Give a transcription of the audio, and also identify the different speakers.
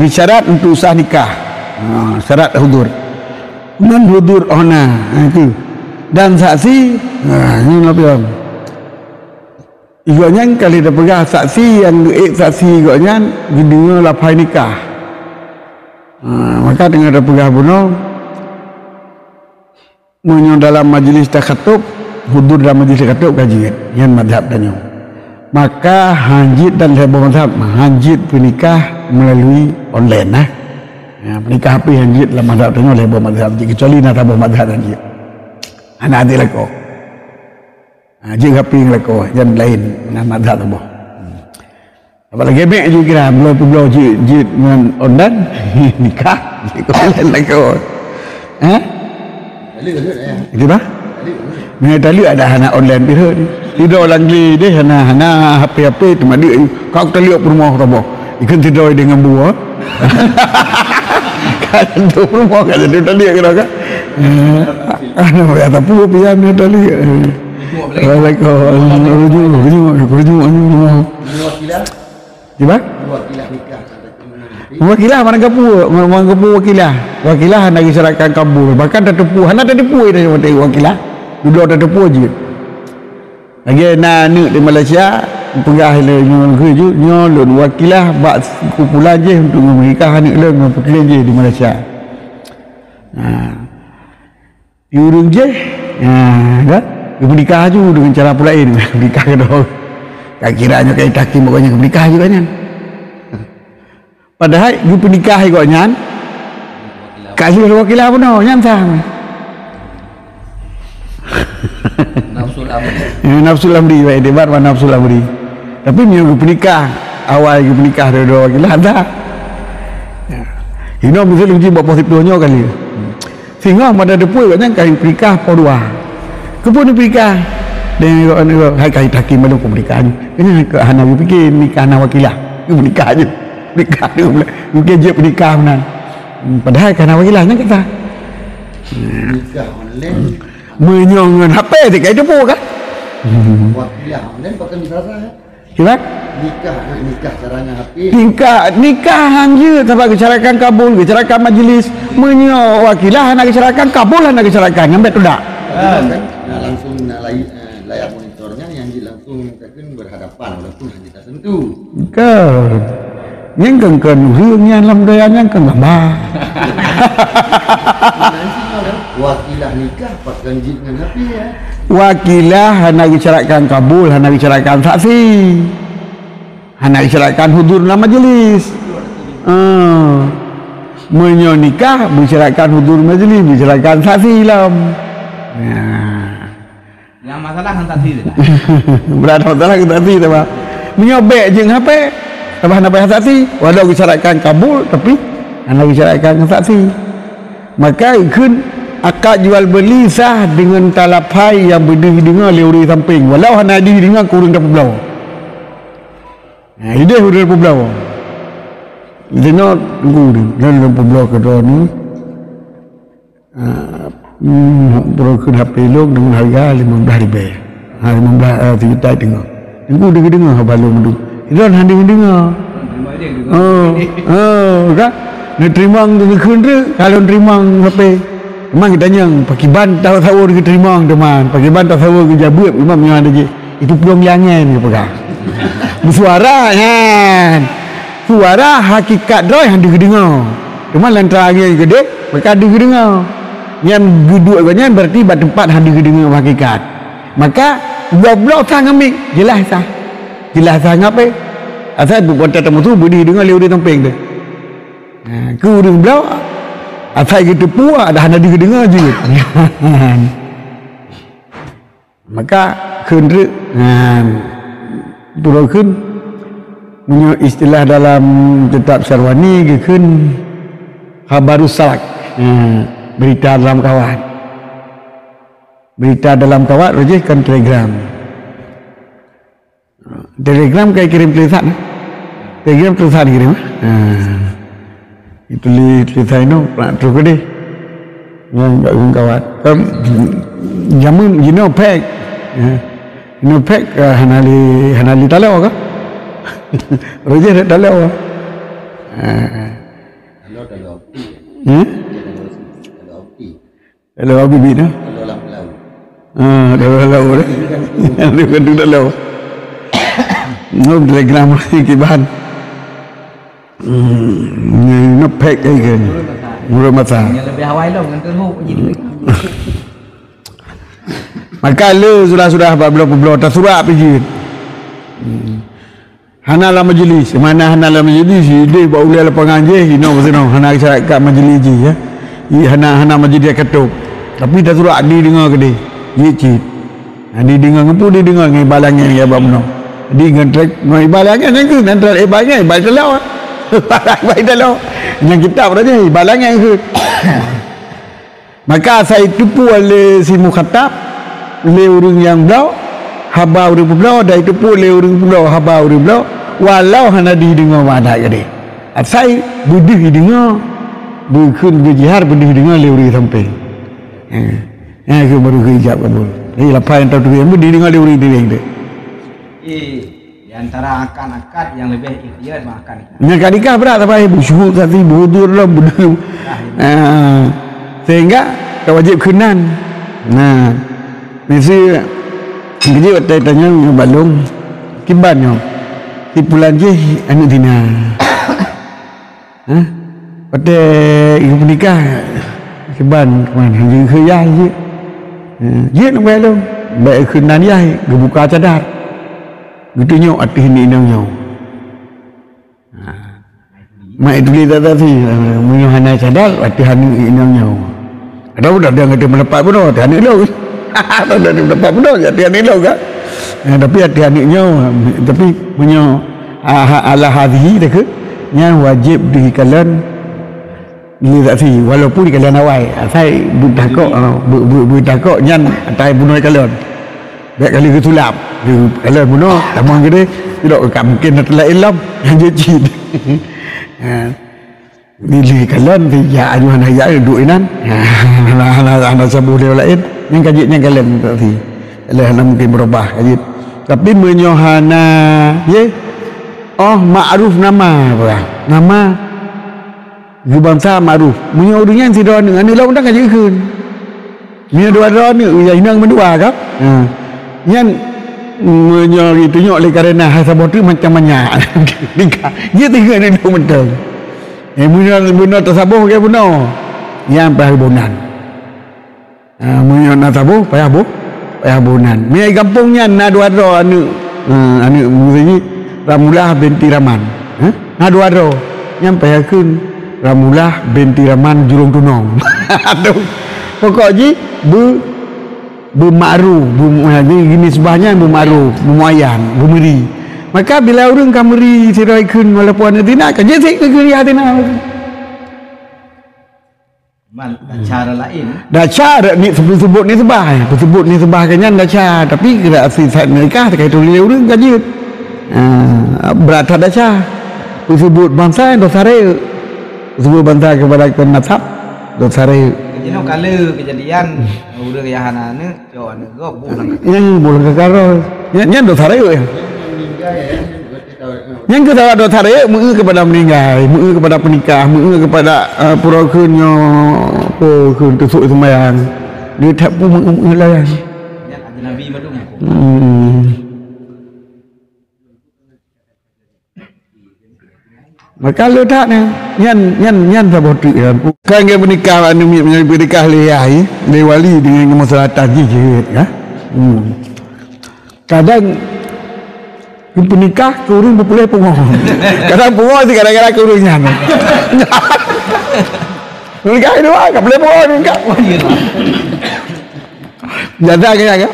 Speaker 1: syarat untuk sah nikah. Syarat hudur. Non hudur itu. Dan saksi, ini apa? Igaknya kali dah pegang saksi yang saksi igaknya gedungnya lapai nikah. Maka dengan dah pegang bunuh menyo dalam majlis takhatub, hudur dalam majlis takhatub kajian yang madhab danyo. Maka hanjit dan heboh madhab, hanjit pernikah melalui online pernikah api hanjit dalam madhab danyo heboh madhab, kecuali nak heboh madhab hanjit anak adik lako jika api lako yang lain nak madhab heboh apalagi mek juga kira belum jit dengan online nikah jika online lako gitu bah? Tali ada anak online pira ni. Tidak lagi dia hana HP cuma dia kau tali rumah roboh. Ikan tidur dengan buah. Kan tu rumah kan dia tali kira kan. Ana kata pu pian dia tali. Waalaikumsalam. Rujuk. Tiba? Wakilah mana kapu wakilah nak diserahkan kabul bahkan tak tepu hana tak tepu dia wakilah duduk tak tepu je lagi nak di Malaysia pegah nyolon wakilah bak kumpulan je untuk menikah anak le dengan je di Malaysia diurung je kan menikah je dengan cara pula ini menikah ke dah kiranya kayak takim pokoknya menikah juga kan. Padahal dia pernikah ikutnya kasih wakilah pun nyan sama nafsul amri baik debat mana nafsul amri tapi dia pernikah awal dia pernikah dua wakilah ada ini bisa lebih buat positifnya kali sehingga pada depan ikutnya kasih pernikah dua kepun pernikah dan hai kasih takim malu pernikahan ini hanya fikir nikah anak wakilah pernikah aja nikah dia mungkin je pernikah benar padahal kerana wakilahnya kita nikah online menyongan HP dia kayak depo kan wakilah online pakai misara kira nikah caranya HP nikahan je tanpa kecerakan kabul kecerakan majlis menyo wakilah nak kecerakan kabul nak kecerakan nyampe tu dak langsung layar monitornya yang langsung mungkin berhadapan walaupun hanya tertentu kan yang kan hương yang lam daya yang kan gambar wakilah nikah pakai jid dengan api ya wakilah hana bicarakan kabul hana bicarakan saksi hana bicarakan hudur dalam majlis menyo nikah bicarakan hudur majlis bicarakan saksi lam
Speaker 2: yang masalah kan saksi
Speaker 1: berat masalah kan saksi tak menyobek je apa tambah nak bayar saksi walau bicarakan kabul tapi anda bicarakan saksi maka ikut akad jual beli sah dengan talapai yang berdiri-dengar leuri samping walau hanya diri-dengar kurang dapat belau ide sudah dapat belau dengar tunggu dan dapat belau kedua ni broker HP log dengan harga RM15 RM15 juta dengar tunggu dengar balong tu itu handi dengar. Kan? Nak terima dengan kendra kalau terima apa? Memang kita tanya pakai ban tahu dengan terima teman, pakai ban tahu dengan jabut memang yang ada je. Itu peluang yangan dia pegang. Bersuara kan. Suara hakikat droi handi dengar. Cuma lantara angin gede, mereka ada dengar. Yang duduk agaknya berarti pada tempat handi dengar hakikat. Maka blok sang ambil jelas sah. Jelas sangat apa? Asal buat tetamu tu berdiri dengan leuri tamping dia. Ke urang belau asal kita puak dah ada dengar je. Maka kendra turun punya istilah dalam kitab Syarwani keun khabarus salak. Berita dalam kawan. Berita dalam kawan rejehkan Telegram kayak kirim tulisan Telegram tulisan kirim itu tulisan itu terus ke deh yang tak kawan jamun pack hanali talau kan rojeh talau Kalau bibit dah. Dalam laut dah. Ada kedua dalam laut. Ngom telegram lagi bahan. Nó pek cái kìa. Murah mata.
Speaker 2: Lebih awal lah dengan teruk jadi.
Speaker 1: Maka lu sudah belum tersurat pergi. Hana la majlis, mana hana la majlis, dia bawa ulai la pengaji, ino pasino hana kat majlis je ya. Hana majlis ketuk. Tapi dah surat di dengar ke dia. Ye cit. Di dengar ngapu dia dengar ngai balangan ya babno. Di ngantrek ngai balangan ke nantral balangan baik dalau. Baik dalau. Yang kitab saja balangan ke. Maka saya tipu oleh si mukhatab oleh orang yang belau haba orang belau dah tipu oleh orang belau haba orang belau walau hana di dengar mana jadi. Saya budi dengar bukan berjihad budi dengar oleh orang sampai. Aku baru kerja kabul. Ini lepas yang tahu tu yang budi dengar oleh orang dia.
Speaker 2: Di antara akad-akad yang lebih ikhtiar makan.
Speaker 1: Yang kadikah berat apa ibu syukur kata ibu lah budu. Sehingga kewajib kenan. Nah, mesti kerja tanya balung kibannya. Di bulan je anu dina. Pada ibu nikah kiban kemana? Jadi kerja je. Je nak balung. Baik kenan je, buka cadar. Gitu nyok arti ini nyok. Mak itu kita tadi menyohana cadar arti ini nyok. Ada udah dia ngerti mendapat pun dah ni lo. Ada dah mendapat pun dah dia ni lo kan. Tapi arti ini nyok. Tapi punya ala hadhi dah ke yang wajib di kalian ni tak sih walaupun di kalian awal saya butakok nyan atai bunuh kalian. Baik kali ke sulap kalau bunuh tamang gede tidak mungkin telah ilam yang jadi Dili kalian ya ajuan hayat duinan ana sabu dia lain yang kajitnya kalian tadi Allah mungkin berubah kajit tapi menyohana ye ma'ruf nama bangsa ma'ruf menyohanya sidon dengan ni lawan dah kajit keun ni dua ni ya inang mendua kan yan menyori tunjuk oleh kerana hasabot tu macam banyak dia tinggal ni dua mentang benar tersabuh ke benar yang perhabunan benar tersabuh perhabunan ni kampungnya Naduadro anu muzik Ramulah binti Raman Naduadro yang perhakun Ramulah binti Raman Jurung Tunong pokoknya bermakruh gini sebahnya bermakruh bermuayan bermeri maka bila orang kameri siraikan walaupun ada tidak kan jadi negeri hati nak
Speaker 2: cara lain
Speaker 1: dah cara ni sebut ni sebah kan dah cara tapi kira sifat mereka terkait dengan orang kan berat dah cara sebut bangsa dosa raya sebut bangsa kepada nasab dosa raya
Speaker 2: jadi kala kejadian udah kayahana ni cowok ni go
Speaker 1: bulan kekaro yang dosa raya yang kita dosa raya mengenai kepada meninggal mengenai kepada penikah mengenai kepada purakunnya kun tusuk sembahyang dia tak pun mengenai layan
Speaker 2: yang ada Nabi madum
Speaker 1: maka lu tak ni nyan sabot tu kan dia menikah anu menikah lehai lewali dengan masalah taji je ya kadang penikah kurung berpulai pengohon kadang pengohon tu kadang-kadang kurungnya menikah itu kan boleh pengohon menikah jasa kaya